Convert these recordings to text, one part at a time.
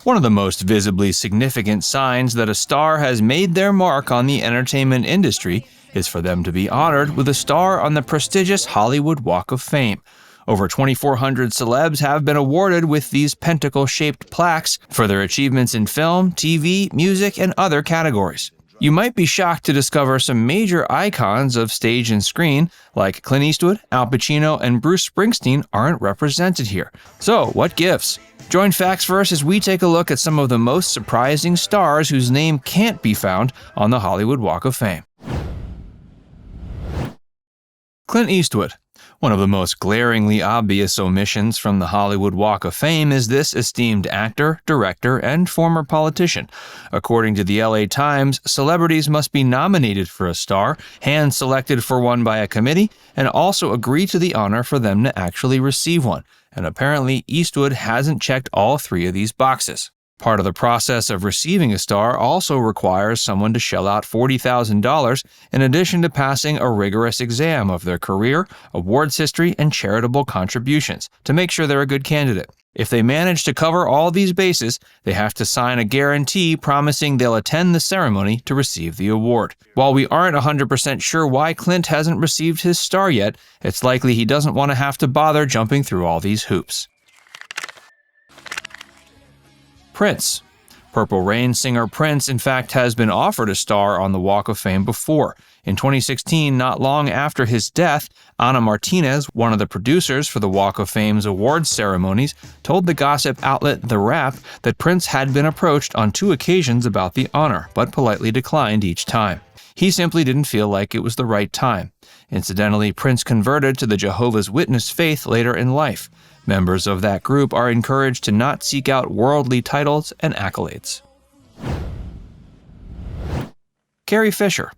One of the most visibly significant signs that a star has made their mark on the entertainment industry is for them to be honored with a star on the prestigious Hollywood Walk of Fame. Over 2,400 celebs have been awarded with these pentacle-shaped plaques for their achievements in film, TV, music, and other categories. You might be shocked to discover some major icons of stage and screen, like Clint Eastwood, Al Pacino, and Bruce Springsteen, aren't represented here. So, what gives? Join Facts Verse as we take a look at some of the most surprising stars whose name can't be found on the Hollywood Walk of Fame. Clint Eastwood. One of the most glaringly obvious omissions from the Hollywood Walk of Fame is this esteemed actor, director, and former politician. According to the LA Times, celebrities must be nominated for a star, hand-selected for one by a committee, and also agree to the honor for them to actually receive one. And apparently, Eastwood hasn't checked all three of these boxes. Part of the process of receiving a star also requires someone to shell out $40,000 in addition to passing a rigorous exam of their career, awards history, and charitable contributions to make sure they're a good candidate. If they manage to cover all these bases, they have to sign a guarantee promising they'll attend the ceremony to receive the award. While we aren't 100% sure why Clint hasn't received his star yet, it's likely he doesn't want to have to bother jumping through all these hoops. Prince. Purple Rain singer Prince, in fact, has been offered a star on the Walk of Fame before. In 2016, not long after his death, Ana Martinez, one of the producers for the Walk of Fame's awards ceremonies, told the gossip outlet The Wrap that Prince had been approached on 2 occasions about the honor, but politely declined each time. He simply didn't feel like it was the right time. Incidentally, Prince converted to the Jehovah's Witness faith later in life. Members of that group are encouraged to not seek out worldly titles and accolades. Carrie Fisher.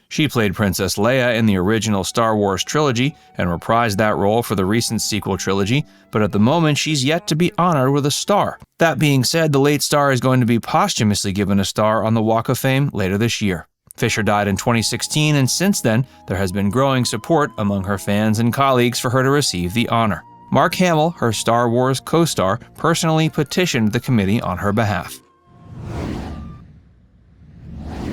She played Princess Leia in the original Star Wars trilogy and reprised that role for the recent sequel trilogy, but at the moment she's yet to be honored with a star. That being said, the late star is going to be posthumously given a star on the Walk of Fame later this year. Fisher died in 2016, and since then, there has been growing support among her fans and colleagues for her to receive the honor. Mark Hamill, her Star Wars co-star, personally petitioned the committee on her behalf.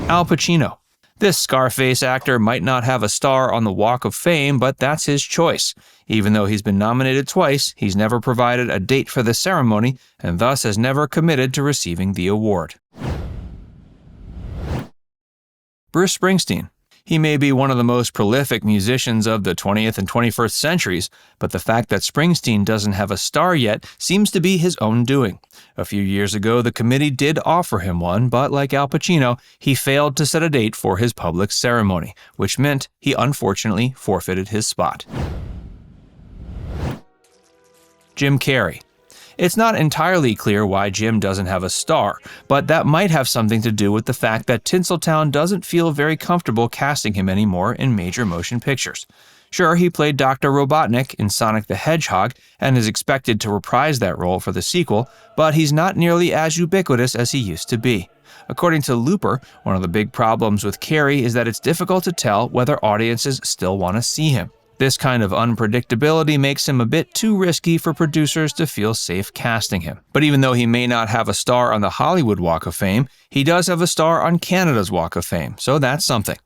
Al Pacino. This Scarface actor might not have a star on the Walk of Fame, but that's his choice. Even though he's been nominated twice, he's never provided a date for the ceremony and thus has never committed to receiving the award. Bruce Springsteen. He may be one of the most prolific musicians of the 20th and 21st centuries, but the fact that Springsteen doesn't have a star yet seems to be his own doing. A few years ago, the committee did offer him one, but like Al Pacino, he failed to set a date for his public ceremony, which meant he unfortunately forfeited his spot. Jim Carrey. It's not entirely clear why Jim doesn't have a star, but that might have something to do with the fact that Tinseltown doesn't feel very comfortable casting him anymore in major motion pictures. Sure, he played Dr. Robotnik in Sonic the Hedgehog and is expected to reprise that role for the sequel, but he's not nearly as ubiquitous as he used to be. According to Lauper, one of the big problems with Carrey is that it's difficult to tell whether audiences still want to see him. This kind of unpredictability makes him a bit too risky for producers to feel safe casting him. But even though he may not have a star on the Hollywood Walk of Fame, he does have a star on Canada's Walk of Fame, so that's something.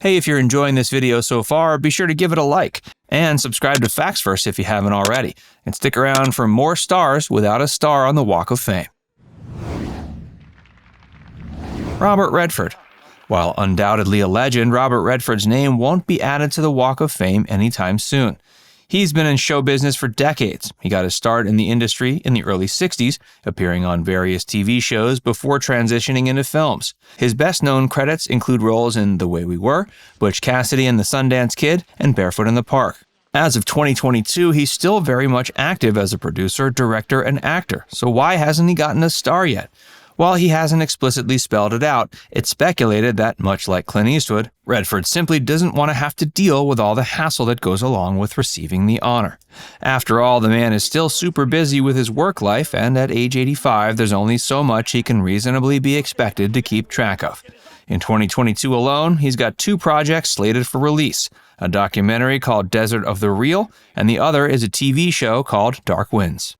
Hey, if you're enjoying this video so far, be sure to give it a like, and subscribe to Facts Verse if you haven't already, and stick around for more stars without a star on the Walk of Fame. Robert Redford. While undoubtedly a legend, Robert Redford's name won't be added to the Walk of Fame anytime soon. He's been in show business for decades. He got his start in the industry in the early 60s, appearing on various TV shows before transitioning into films. His best-known credits include roles in The Way We Were, Butch Cassidy and the Sundance Kid, and Barefoot in the Park. As of 2022, he's still very much active as a producer, director, and actor, so why hasn't he gotten a star yet? While he hasn't explicitly spelled it out, it's speculated that, much like Clint Eastwood, Redford simply doesn't want to have to deal with all the hassle that goes along with receiving the honor. After all, the man is still super busy with his work life, and at age 85, there's only so much he can reasonably be expected to keep track of. In 2022 alone, he's got 2 projects slated for release, a documentary called Desert of the Real, and the other is a TV show called Dark Winds.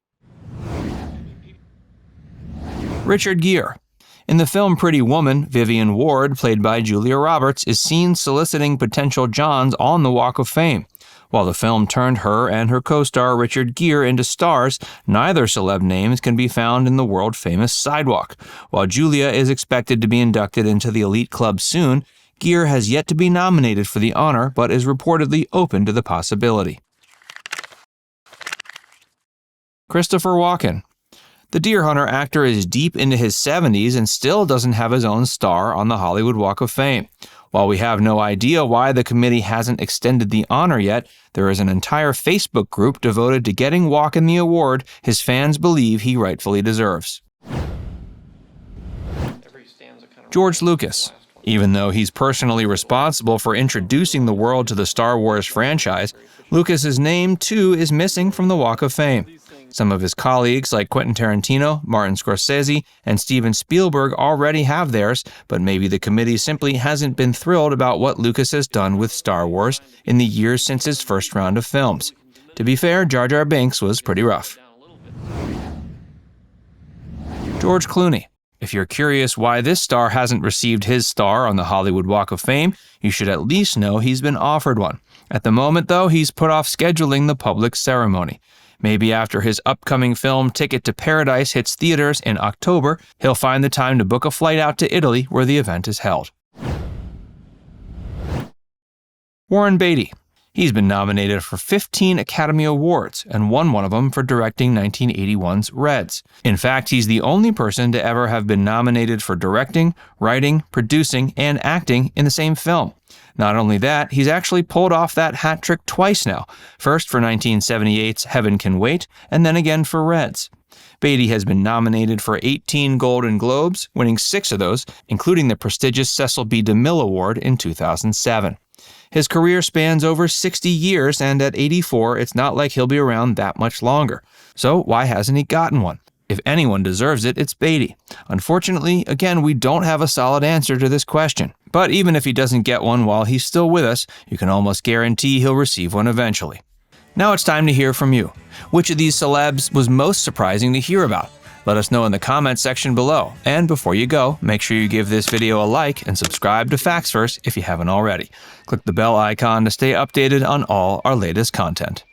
Richard Gere. In the film Pretty Woman, Vivian Ward, played by Julia Roberts, is seen soliciting potential Johns on the Walk of Fame. While the film turned her and her co-star Richard Gere into stars, neither celeb names can be found in the world-famous sidewalk. While Julia is expected to be inducted into the elite club soon, Gere has yet to be nominated for the honor, but is reportedly open to the possibility. Christopher Walken. The Deer Hunter actor is deep into his 70s and still doesn't have his own star on the Hollywood Walk of Fame. While we have no idea why the committee hasn't extended the honor yet, there is an entire Facebook group devoted to getting Walken the award his fans believe he rightfully deserves. George Lucas. Even though he's personally responsible for introducing the world to the Star Wars franchise, Lucas's name, too, is missing from the Walk of Fame. Some of his colleagues like Quentin Tarantino, Martin Scorsese, and Steven Spielberg already have theirs, but maybe the committee simply hasn't been thrilled about what Lucas has done with Star Wars in the years since his first round of films. To be fair, Jar Jar Binks was pretty rough. George Clooney. If you're curious why this star hasn't received his star on the Hollywood Walk of Fame, you should at least know he's been offered one. At the moment, though, he's put off scheduling the public ceremony. Maybe after his upcoming film Ticket to Paradise hits theaters in October, he'll find the time to book a flight out to Italy where the event is held. Warren Beatty. He's been nominated for 15 Academy Awards and won one of them for directing 1981's Reds. In fact, he's the only person to ever have been nominated for directing, writing, producing, and acting in the same film. Not only that, he's actually pulled off that hat trick twice now, first for 1978's Heaven Can Wait, and then again for Reds. Beatty has been nominated for 18 Golden Globes, winning 6 of those, including the prestigious Cecil B. DeMille Award in 2007. His career spans over 60 years, and at 84, it's not like he'll be around that much longer. So why hasn't he gotten one? If anyone deserves it, it's Beatty. Unfortunately, again, we don't have a solid answer to this question. But even if he doesn't get one while he's still with us, you can almost guarantee he'll receive one eventually. Now it's time to hear from you. Which of these celebs was most surprising to hear about? Let us know in the comments section below. And before you go, make sure you give this video a like and subscribe to Facts First if you haven't already. Click the bell icon to stay updated on all our latest content.